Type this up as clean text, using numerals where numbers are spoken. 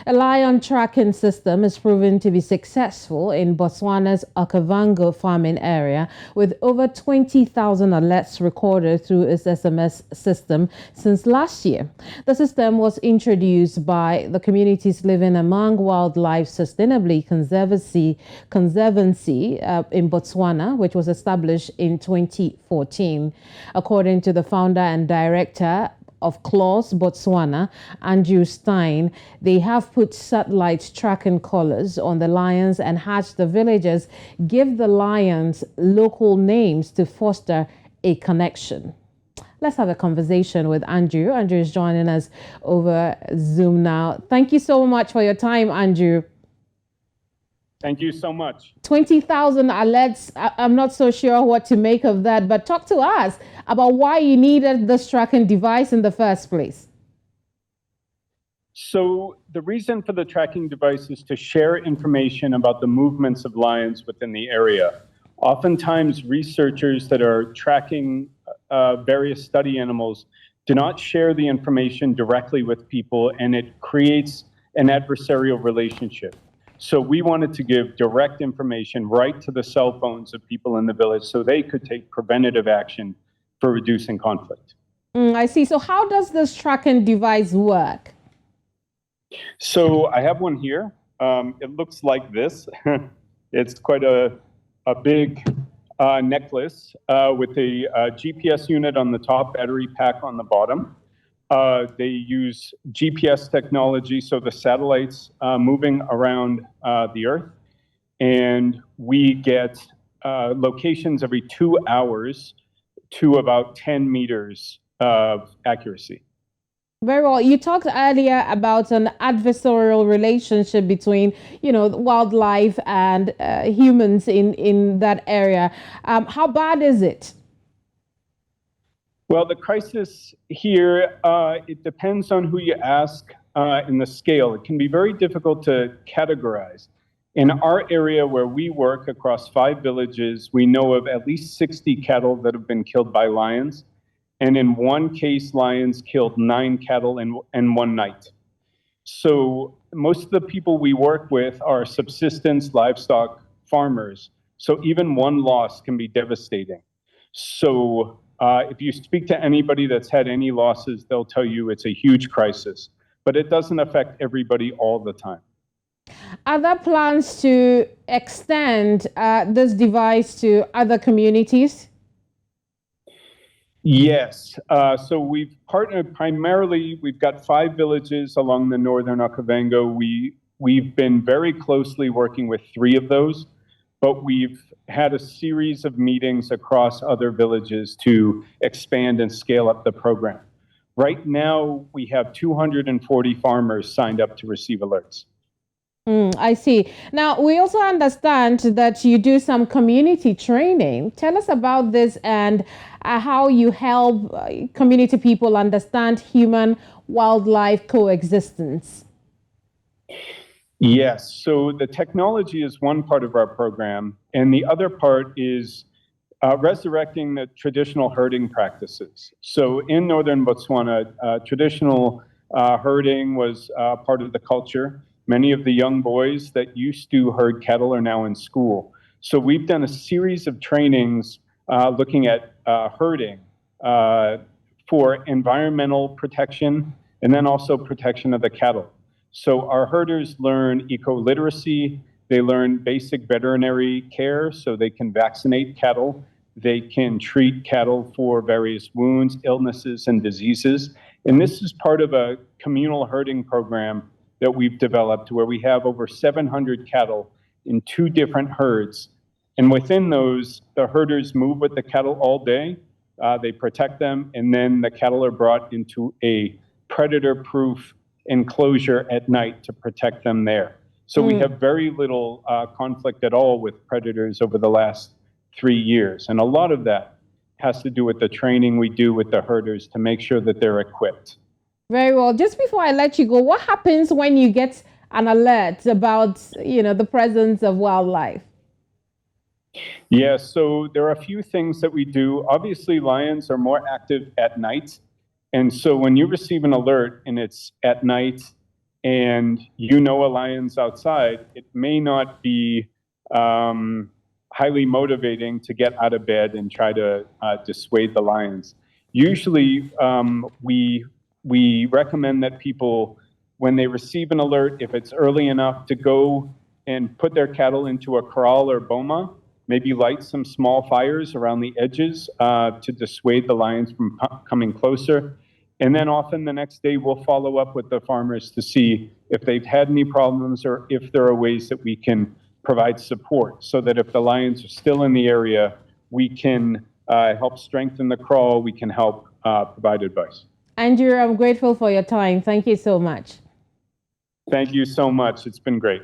A lion tracking system is proven to be successful in Botswana's Okavango farming area, with over 20,000 alerts recorded through its SMS system since last year. The system was introduced by the Communities Living Among Wildlife Sustainably Conservancy in Botswana, which was established in 2014. According to the founder and director of Claws Botswana, Andrew Stein, they have put satellite tracking collars on the lions and hatched the villagers give the lions local names to foster a connection. Let's have a conversation with Andrew. Andrew is joining us over Zoom now. Thank you so much for your time, Andrew. Thank you so much. 20,000 alerts. I'm not so sure what to make of that, but talk to us about why you needed this tracking device in the first place. So the reason for the tracking device is to share information about the movements of lions within the area. Oftentimes, researchers that are tracking various study animals do not share the information directly with people, and it creates an adversarial relationship. So we wanted to give direct information right to the cell phones of people in the village so they could take preventative action for reducing conflict. I see. So how does this tracking device work? So I have one here. It looks like this. It's quite a big necklace with a GPS unit on the top, battery pack on the bottom. They use GPS technology, so the satellites moving around the Earth, and we get locations every 2 hours to about 10 meters of accuracy. Very well. You talked earlier about an adversarial relationship between, wildlife and humans in that area. How bad is it? Well, the crisis here, it depends on who you ask in the scale. It can be very difficult to categorize. In our area where we work across 5 villages, we know of at least 60 cattle that have been killed by lions. And in one case, lions killed 9 cattle in one night. So most of the people we work with are subsistence livestock farmers. So even one loss can be devastating. So if you speak to anybody that's had any losses, they'll tell you it's a huge crisis, but it doesn't affect everybody all the time. Are there plans to extend this device to other communities? Yes. So we've partnered primarily, we've got 5 villages along the northern Okavango. We've been very closely working with 3 of those, but we've had a series of meetings across other villages to expand and scale up the program. Right now, we have 240 farmers signed up to receive alerts. I see. Now, we also understand that you do some community training. Tell us about this and how you help community people understand human-wildlife coexistence. Yes, so the technology is one part of our program, and the other part is resurrecting the traditional herding practices. So in northern Botswana, traditional herding was part of the culture. Many of the young boys that used to herd cattle are now in school. So we've done a series of trainings looking at herding for environmental protection and then also protection of the cattle. So our herders learn eco-literacy, they learn basic veterinary care so they can vaccinate cattle, they can treat cattle for various wounds, illnesses, and diseases. And this is part of a communal herding program that we've developed where we have over 700 cattle in 2 different herds. And within those, the herders move with the cattle all day, they protect them, and then the cattle are brought into a predator-proof enclosure at night to protect them there. So we have very little conflict at all with predators over the last 3 years. And a lot of that has to do with the training we do with the herders to make sure that they're equipped. Very well. Just before I let you go, what happens when you get an alert about, the presence of wildlife? Yeah, so there are a few things that we do. Obviously, lions are more active at night. And so when you receive an alert and it's at night, and you know a lion's outside, it may not be highly motivating to get out of bed and try to dissuade the lions. Usually, we recommend that people, when they receive an alert, if it's early enough, to go and put their cattle into a corral or boma, maybe light some small fires around the edges to dissuade the lions from coming closer. And then often the next day we'll follow up with the farmers to see if they've had any problems or if there are ways that we can provide support so that if the lions are still in the area, we can help strengthen the crawl, we can help provide advice. Andrew, I'm grateful for your time. Thank you so much. Thank you so much. It's been great.